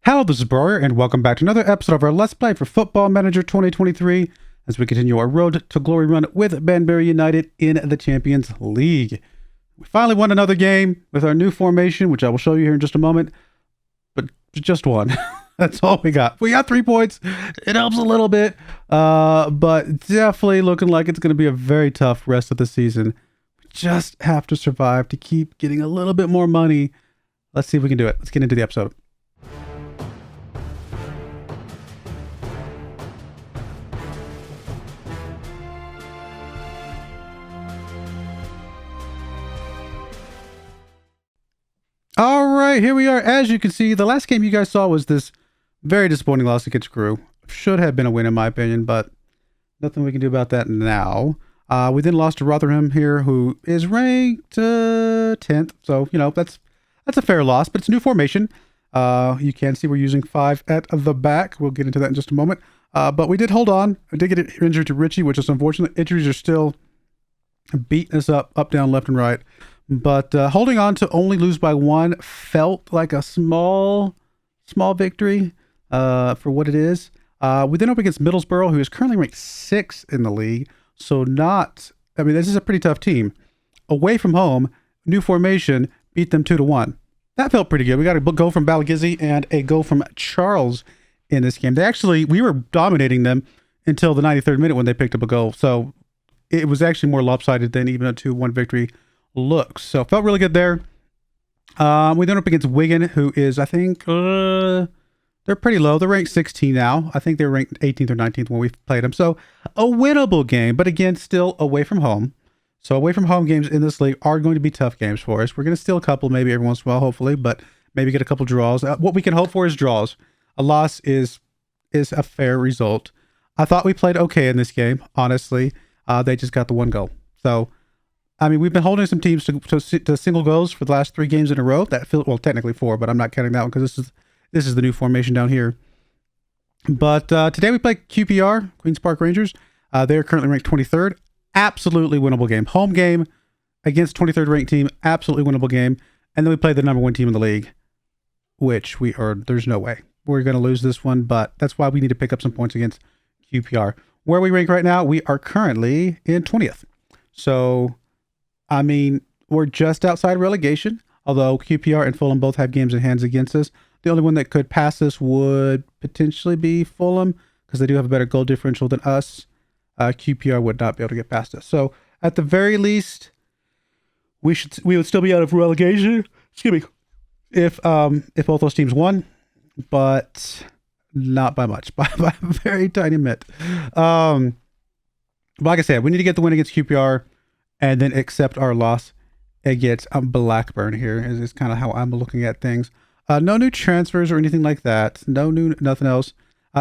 Hello, this is Broyar, and welcome back to another episode of our Let's Play for Football Manager 2023 as we continue our road to glory run with Banbury United in the Champions League. We finally won another game with our new formation, which I will show you here in just a moment, but just one. That's all we got. We got 3 points. It helps a little bit, but definitely looking like it's going to be a very tough rest of the season. We just have to survive to keep getting a little bit more money. Let's see if we can do it. Let's get into the episode. All right, here we are. As you can see, the last game you guys saw was this very disappointing loss against Crew. Should have been a win in my opinion, but nothing we can do about that now. We then lost to Rotherham here, who is ranked 10th. So, you know, that's a fair loss, but it's a new formation. You can see we're using 5 at the back. We'll get into that in just a moment. But we did hold on. I did get injured to Richie, which is unfortunate. Injuries are still beating us up, down, left, and right. But holding on to only lose by 1 felt like a small victory for what it is. We then up against Middlesbrougugh, who is currently ranked 6th in the league. So this is a pretty tough team. Away from home, new formation, beat them 2-1. That felt pretty good. We got a goal from Balagizzi and a goal from Charles in this game. We were dominating them until the 93rd minute when they picked up a goal. So it was actually more lopsided than even a 2-1 victory looks. So felt really good there. We then up against Wigan, who is, I think, they're pretty low. They're ranked 16 now. I think they were ranked 18th or 19th when we played them. So a winnable game, but again, still away from home. So away from home games in this league are going to be tough games for us. We're going to steal a couple maybe every once in a while, hopefully, but maybe get a couple draws. What we can hope for is draws. A loss is a fair result. I thought we played okay in this game, honestly. They just got the 1 goal. So I mean, we've been holding some teams to single goals for the last 3 games in a row. Well, technically 4, but I'm not counting that one because this is the new formation down here. But today we play QPR, Queen's Park Rangers. They're currently ranked 23rd. Absolutely winnable game. Home game against 23rd ranked team. Absolutely winnable game. And then we play the number 1 team in the league, which there's no way we're going to lose this one. But that's why we need to pick up some points against QPR. Where we rank right now, we are currently in 20th. So I mean, we're just outside relegation, although QPR and Fulham both have games in hands against us. The only one that could pass us would potentially be Fulham, because they do have a better goal differential than us. QPR would not be able to get past us. So at the very least, we would still be out of relegation. Excuse me. If both those teams won, but not by much, by a very tiny bit. But like I said, we need to get the win against QPR. And then accept our loss against Blackburn here is kind of how I'm looking at things. No new transfers or anything like that. Nothing else.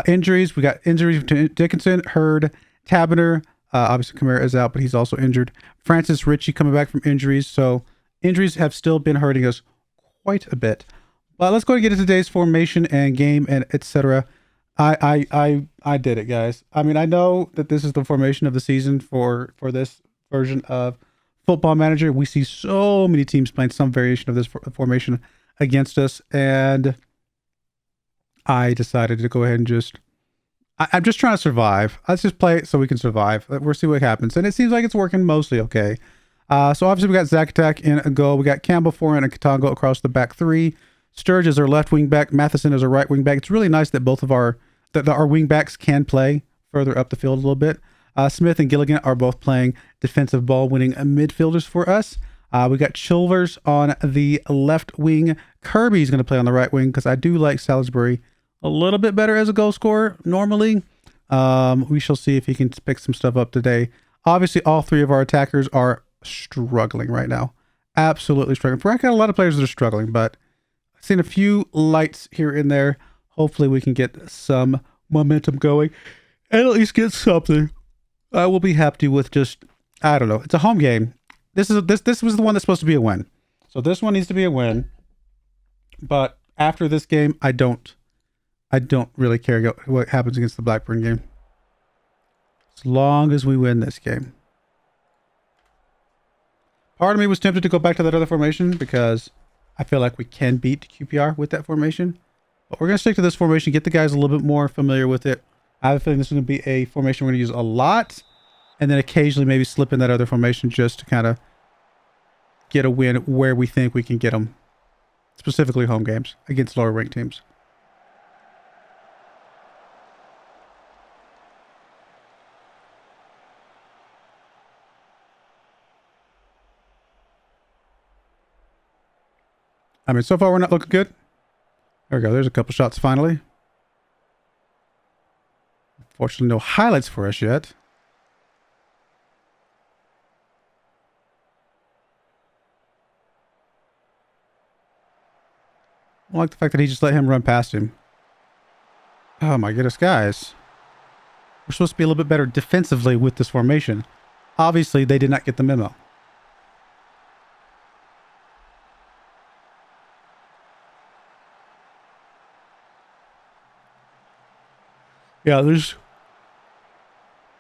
Injuries. We got injuries to Dickinson, Hurd, Taberner. Obviously, Kamara is out, but he's also injured. Francis Ritchie coming back from injuries. So injuries have still been hurting us quite a bit. But let's go and get into today's formation and game and etc. I did it, guys. I mean, I know that this is the formation of the season for this version of Football Manager. We see so many teams playing some variation of this formation against us, and I decided to go ahead and I'm just trying to survive. Let's just play it so we can survive. We'll see what happens, and it seems like it's working mostly okay. So obviously we got Zach Attack in a goal. We got Campbell forehand and Katango across the back 3. Sturge is our left wing back. Matheson is our right wing back. It's really nice that both of our wing backs can play further up the field a little bit. Smith and Gilligan are both playing defensive ball-winning midfielders for us. We got Chilvers on the left wing. Kirby's going to play on the right wing because I do like Salisbury a little bit better as a goal scorer normally. We shall see if he can pick some stuff up today. Obviously, all 3 of our attackers are struggling right now. Absolutely struggling. We've got a lot of players that are struggling, but I've seen a few lights here and there. Hopefully, we can get some momentum going and at least get something. I will be happy with I don't know. It's a home game. This was the one that's supposed to be a win. So this one needs to be a win. But after this game, I don't really care what happens against the Blackburn game. As long as we win this game. Part of me was tempted to go back to that other formation because I feel like we can beat QPR with that formation. But we're going to stick to this formation, get the guys a little bit more familiar with it. I have a feeling this is going to be a formation we're going to use a lot, and then occasionally maybe slip in that other formation just to kind of get a win where we think we can get them, specifically home games against lower ranked teams. I mean, so far we're not looking good. There we go. There's a couple shots finally. Unfortunately, no highlights for us yet. I like the fact that he just let him run past him. Oh my goodness, guys. We're supposed to be a little bit better defensively with this formation. Obviously, they did not get the memo. Yeah, there's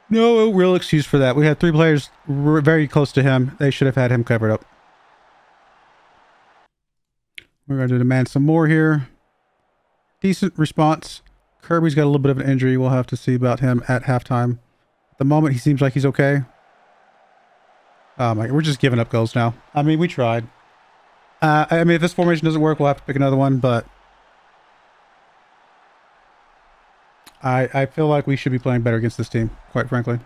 no real excuse for that. We had 3 players very close to him. They should have had him covered up. We're going to demand some more here. Decent response. Kirby's got a little bit of an injury. We'll have to see about him at halftime. At the moment, he seems like he's okay. Oh my, we're just giving up goals now. I mean, we tried. I mean, if this formation doesn't work, we'll have to pick another one, but I feel like we should be playing better against this team, quite frankly.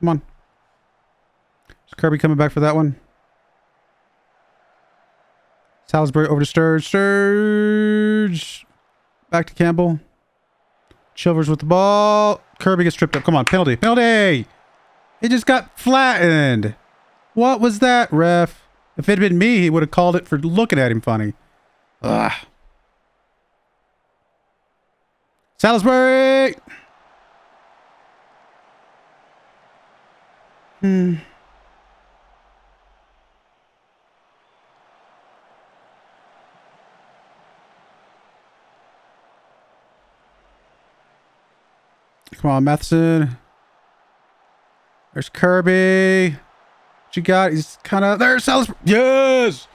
Come on. Is Kirby coming back for that one? Salisbury over to Sturge. Sturge! Back to Campbell. Chilvers with the ball. Kirby gets tripped up. Come on, penalty. Penalty! He just got flattened. What was that, ref? If it had been me, he would have called it for looking at him funny. Ugh. Salisbury! Come on, Matheson. There's Kirby. What you got? He's kind of... There's Salisbury. Yes!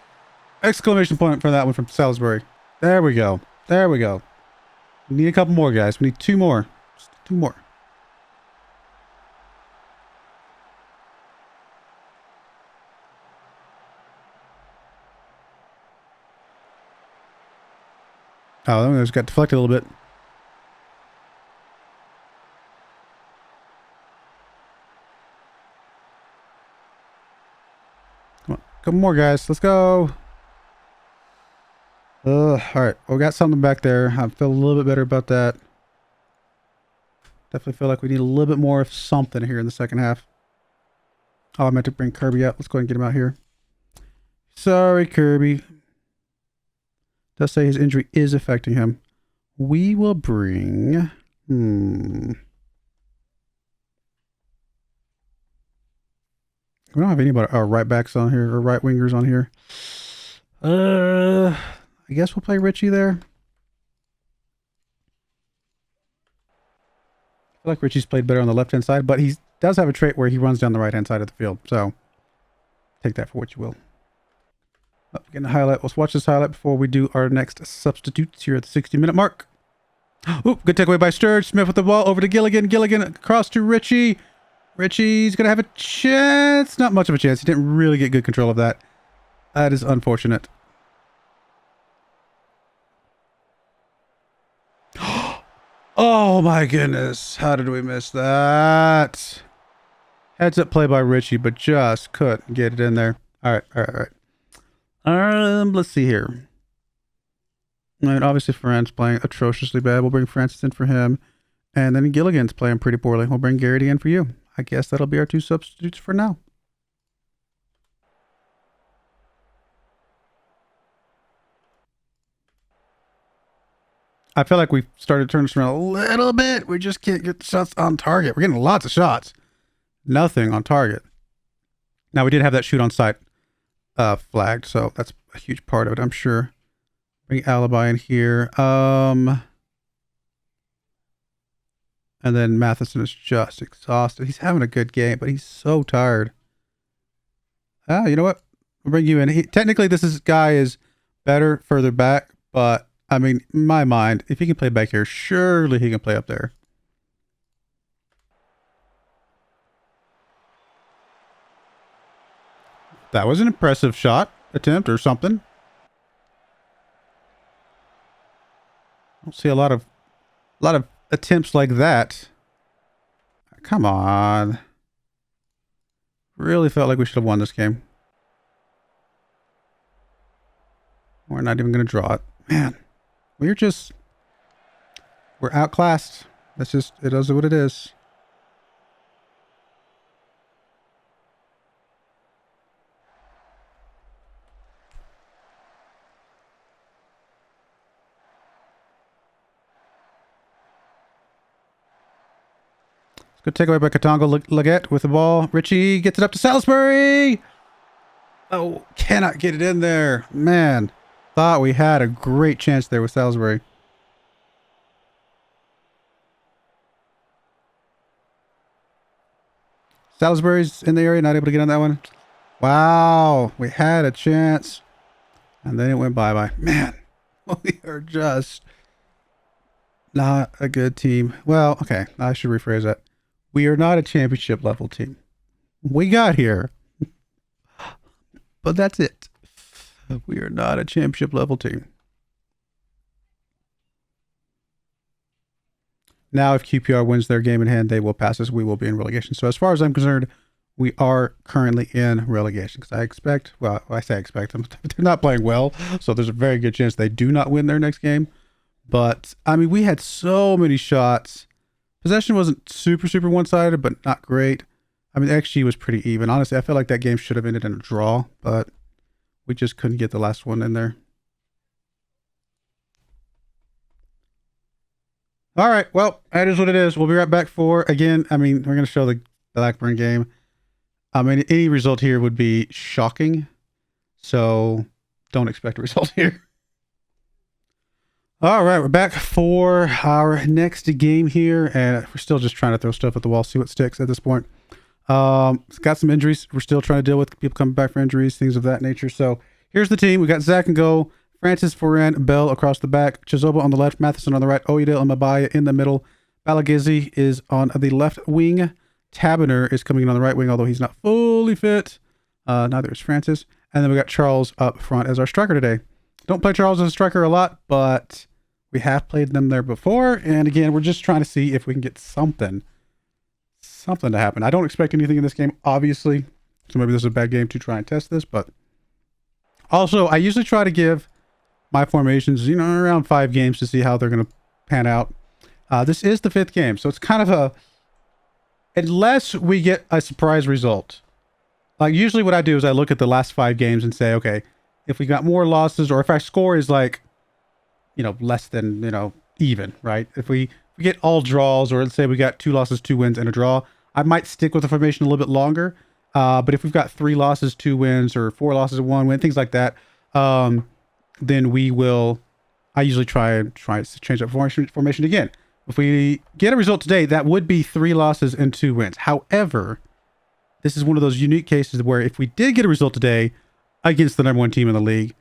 Exclamation point for that one from Salisbury. There we go. There we go. We need a couple more, guys. We need 2 more. Just 2 more. Oh, that just got deflected a little bit. Come on. Couple more, guys. Let's go. All right. Well, we got something back there. I feel a little bit better about that. Definitely feel like we need a little bit more of something here in the second half. Oh, I meant to bring Kirby up. Let's go ahead and get him out here. Sorry, Kirby. Does say his injury is affecting him. We will bring... We don't have anybody, our right backs on here, or right wingers on here. I guess we'll play Richie there. I feel like Richie's played better on the left-hand side, but he does have a trait where he runs down the right-hand side of the field. So, take that for what you will. Oh, getting a highlight. Let's watch this highlight before we do our next substitutes here at the 60-minute mark. Oop, good takeaway by Sturge. Smith with the ball over to Gilligan. Gilligan across to Richie. Richie's going to have a chance. Not much of a chance. He didn't really get good control of that. That is unfortunate. Oh my goodness. How did we miss that? Heads up play by Richie, but just couldn't get it in there. All right, all right, all right. Let's see here. And obviously Ferran's playing atrociously bad. We'll bring Francis in for him. And then Gilligan's playing pretty poorly. We'll bring Garrity in for you. I guess that'll be our 2 substitutes for now. I feel like we've started to turn this around a little bit. We just can't get shots on target. We're getting lots of shots. Nothing on target. Now, we did have that shoot on sight flagged, so that's a huge part of it, I'm sure. Bring Alibi in here. And then Matheson is just exhausted. He's having a good game, but he's so tired. You know what? We'll bring you in. Technically, this guy is better further back, but I mean, in my mind, if he can play back here, surely he can play up there. That was an impressive shot attempt or something. I don't see a lot of attempts like that. Come on. Really felt like we should have won this game. We're not even going to draw it. Man, we're outclassed. That's just, it is what it is. Good takeaway by Katonga Leggett with the ball. Richie gets it up to Salisbury. Oh, cannot get it in there. Man, thought we had a great chance there with Salisbury. Salisbury's in the area, not able to get on that one. Wow, we had a chance. And then it went bye-bye. Man, we are just not a good team. Well, okay, I should rephrase that. We are not a championship level team. We got here, but that's it. We are not a championship level team. Now, if QPR wins their game in hand, they will pass us. We will be in relegation. So as far as I'm concerned, we are currently in relegation. Because I expect, well, I say expect them. They're not playing well. So there's a very good chance they do not win their next game. But, I mean, we had so many shots. Possession wasn't super one-sided, but not great. I mean, XG was pretty even. Honestly, I feel like that game should have ended in a draw, but we just couldn't get the last one in there. All right, well, that is what it is. We'll be right back for, again, I mean, we're going to show the Blackburn game. I mean, any result here would be shocking, so don't expect a result here. All right, we're back for our next game here, and we're still just trying to throw stuff at the wall, see what sticks at this point. It's got some injuries. We're still trying to deal with people coming back for injuries, things of that nature. So here's the team. We got Zach and goal, Francis, Foran, Bell across the back, Chizoba on the left, Matheson on the right, Oyedale and Mabaya in the middle. Balagizi is on the left wing. Taberner is coming in on the right wing, although he's not fully fit. Neither is Francis. And then we got Charles up front as our striker today. Don't play Charles as a striker a lot, but we have played them there before. And again, we're just trying to see if we can get something to happen. I don't expect anything in this game, obviously. So maybe this is a bad game to try and test this. But also, I usually try to give my formations, around 5 games to see how they're going to pan out. This is the 5th game. So it's kind of unless we get a surprise result. Like usually what I do is I look at the last 5 games and say, okay, if we got more losses, or if our score is like, less than, even, right? If we get all draws, or let's say we got 2 losses, 2 wins, and a draw, I might stick with the formation a little bit longer. But if we've got 3 losses, 2 wins, or 4 losses, 1 win, things like that, then I usually try to change up formation again. If we get a result today, that would be 3 losses and 2 wins. However, this is one of those unique cases where if we did get a result today against the #1 team in the league,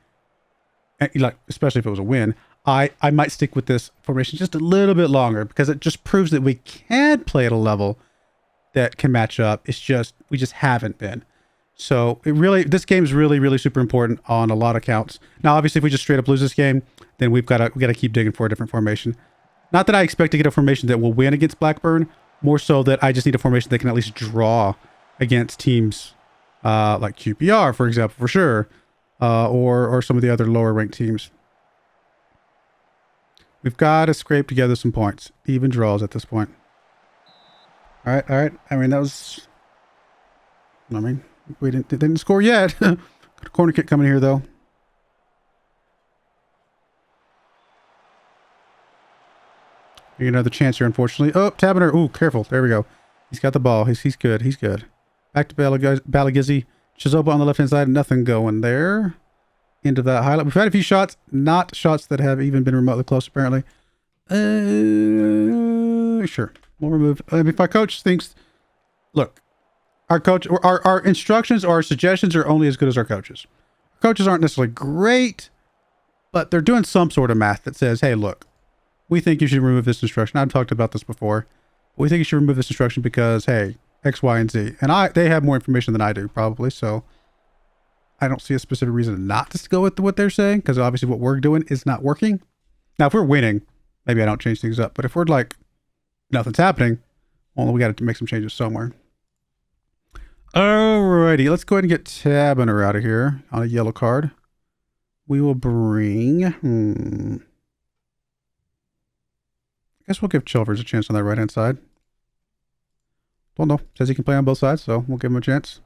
especially if it was a win, I might stick with this formation just a little bit longer because it just proves that we can play at a level that can match up. It's just, we just haven't been. So this game is really super important on a lot of counts. Now, obviously, if we just straight up lose this game, then we got to keep digging for a different formation. Not that I expect to get a formation that will win against Blackburn, more so that I just need a formation that can at least draw against teams like QPR, for example, for sure, or some of the other lower ranked teams. We've got to scrape together some points, even draws at this point. All right. I mean, we didn't score yet. Got a corner kick coming here though. Another chance here, unfortunately. Oh, Taberner. Ooh, careful. There we go. He's got the ball. He's good. Back to Balagizzi. Chizoba on the left-hand side, nothing going there. Into that highlight. We've had a few shots, not shots that have even been remotely close, apparently. Sure. We'll remove. If our coach thinks, look, our instructions or our suggestions are only as good as our coaches. Coaches aren't necessarily great, but they're doing some sort of math that says, hey, look, we think you should remove this instruction. I've talked about this before. We think you should remove this instruction because, hey, X, Y, and Z. And they have more information than I do, probably. So I don't see a specific reason not to go with what they're saying, because obviously what we're doing is not working. Now, if we're winning, maybe I don't change things up. But if we're like, nothing's happening, well, we got to make some changes somewhere. Alrighty, let's go ahead and get Taberner out of here on a yellow card. We will bring... I guess we'll give Chilvers a chance on that right-hand side. Well, no. Says he can play on both sides, so we'll give him a chance.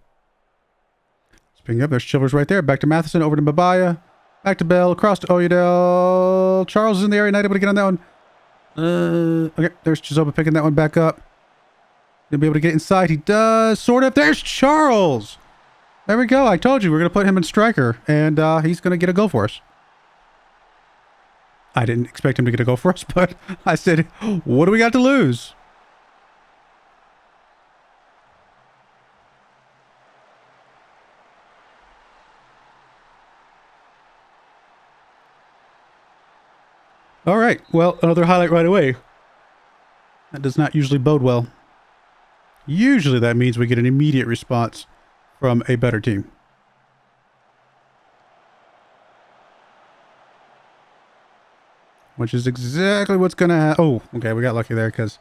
Speaking of, there's Chilvers right there. Back to Matheson, over to Mbabaya. Back to Bell, across to Oyedel. Charles is in the area, not able to get on that one. Okay, there's Chizoba picking that one back up. Gonna be able to get inside. He does, sort of. There's Charles! There we go. I told you we're going to put him in striker, and he's going to get a goal for us. I didn't expect him to get a goal for us, but I said, what do we got to lose? All right. Well, another highlight right away. That does not usually bode well. Usually that means we get an immediate response from a better team. Which is exactly what's going to happen. Oh, okay. We got lucky there because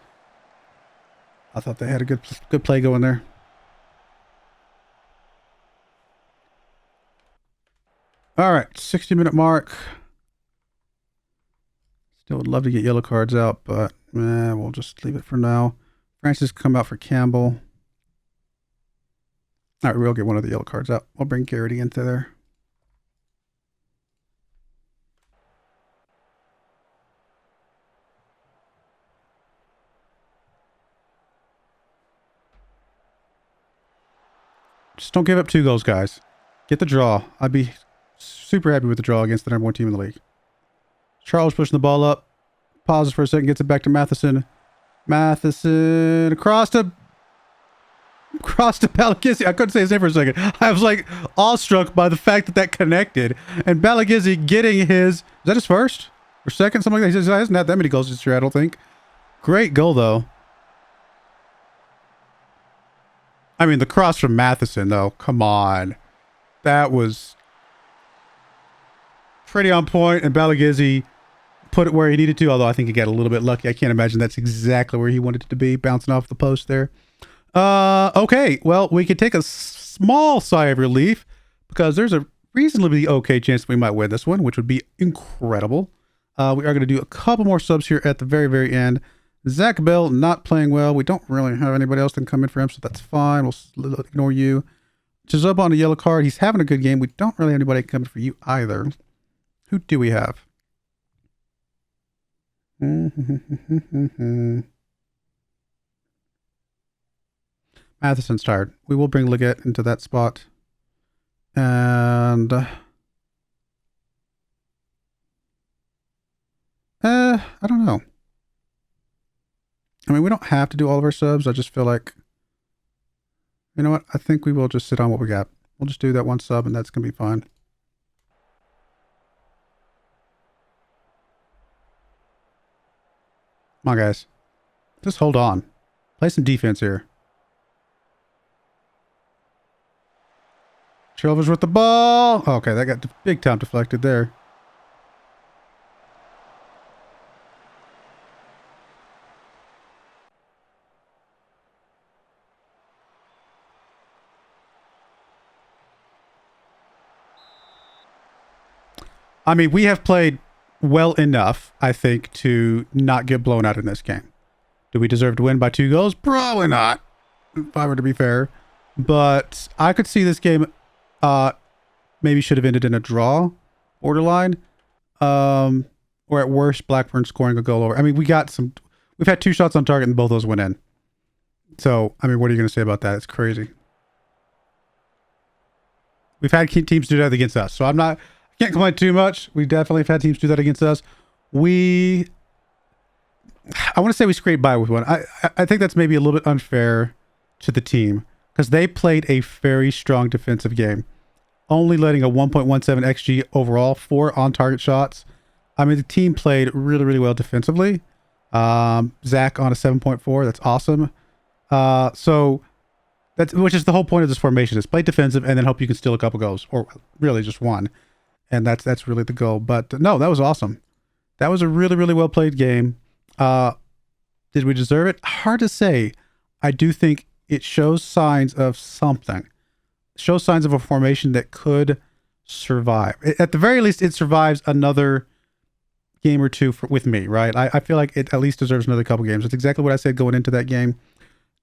I thought they had a good play going there. All right. 60-minute mark. Still would love to get yellow cards out, but we'll just leave it for now. Francis come out for Campbell. All right, we'll get one of the yellow cards out. We'll bring Garrity into there. Just don't give up 2 goals, guys. Get the draw. I'd be super happy with the draw against the #1 team in the league. Charles pushing the ball up. Pauses for a second, gets it back to Matheson. Matheson across to Balagizzi. I couldn't say his name for a second. I was like awestruck by the fact that connected. And Balagizzi getting his... Is that his first? Or second? Something like that. He hasn't had that many goals this year, I don't think. Great goal, though. I mean, the cross from Matheson, though. Come on. That was pretty on point, and Balagizzi put it where he needed to, although I think he got a little bit lucky. I can't imagine that's exactly where he wanted it to be, bouncing off the post there. Okay, well, we could take a small sigh of relief because there's a reasonably okay chance that we might win this one, which would be incredible. We are going to do a couple more subs here at the very, very end. Zach Bell not playing well. We don't really have anybody else that can come in for him, so that's fine. We'll ignore you. Chizoba on a yellow card. He's having a good game. We don't really have anybody coming for you either. Who do we have? Matheson's tired. We will bring Leggett into that spot. And... I don't know. I mean, we don't have to do all of our subs. I just feel like... You know what? I think we will just sit on what we got. We'll just do that one sub and that's going to be fine. Come on, guys. Just hold on. Play some defense here. Chilvers with the ball. Okay, that got big time deflected there. I mean, we have played well enough, I think, to not get blown out in this game. Do we deserve to win by 2 goals? Probably not, if I were to be fair. But I could see this game maybe should have ended in a draw, borderline. Or at worst, Blackburn scoring a goal over. I mean, we've had 2 shots on target and both those went in. So, I mean, what are you going to say about that? It's crazy. we've had teams do that against us. So I can't complain too much. We definitely have had teams do that against us. I want to say we scraped by with one. I think that's maybe a little bit unfair to the team because they played a very strong defensive game, only letting a 1.17 XG overall, 4 on-target shots. I mean, the team played really, really well defensively. Zach on a 7.4. That's awesome. So which is the whole point of this formation, is play defensive and then hope you can steal a couple goals, or really just one. And that's really the goal. But no, that was awesome. That was a really, really well played game. Did we deserve it? Hard to say. I do think it shows signs of something. It shows signs of a formation that could survive. At the very least, it survives another game or two with me, right? I feel like it at least deserves another couple games. That's exactly what I said going into that game,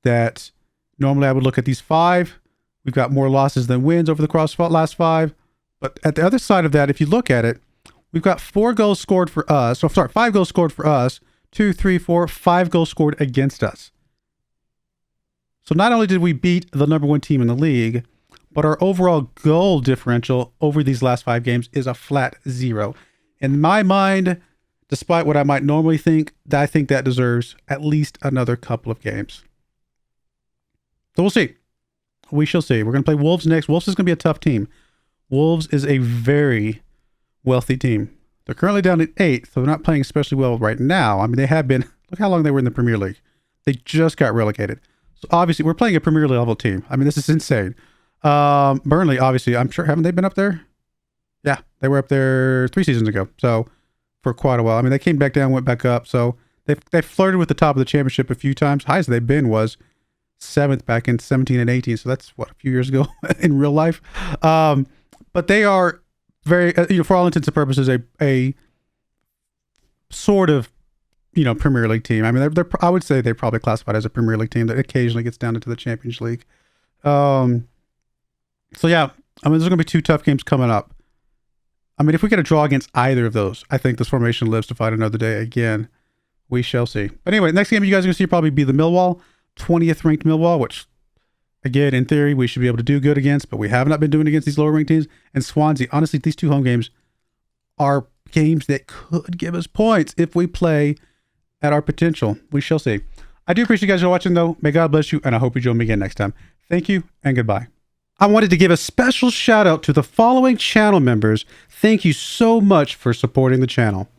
that normally I would look at these 5. We've got more losses than wins over the last 5. But at the other side of that, if you look at it, we've got 4 goals scored for us. So, sorry, 5 goals scored for us. 2, 3, 4, 5 goals scored against us. So not only did we beat the number 1 team in the league, but our overall goal differential over these last 5 games is a flat 0. In my mind, despite what I might normally think, I think that deserves at least another couple of games. So we'll see. We shall see. We're going to play Wolves next. Wolves is going to be a tough team. Wolves is a very wealthy team. They're currently down at 8th, so they're not playing especially well right now. I mean, they have been. Look how long they were in the Premier League. They just got relegated. So obviously, we're playing a Premier level team. I mean, this is insane. Burnley, obviously, I'm sure, haven't they been up there? Yeah, they were up there 3 seasons ago. So for quite a while. I mean, they came back down, went back up. So they flirted with the top of the championship a few times. Highest they've been was 7th back in 17 and 18. So that's what, a few years ago in real life. But they are very, for all intents and purposes, a sort of, Premier League team. I mean, I would say they're probably classified as a Premier League team that occasionally gets down into the Champions League. So yeah, I mean, there's going to be 2 tough games coming up. I mean, if we get a draw against either of those, I think this formation lives to fight another day again. We shall see. But anyway, next game you guys are going to see probably be the Millwall, 20th ranked Millwall, which, again, in theory, we should be able to do good against, but we have not been doing against these lower ranked teams. And Swansea, honestly, these 2 home games are games that could give us points if we play at our potential. We shall see. I do appreciate you guys for watching, though. May God bless you, and I hope you join me again next time. Thank you, and goodbye. I wanted to give a special shout out to the following channel members. Thank you so much for supporting the channel.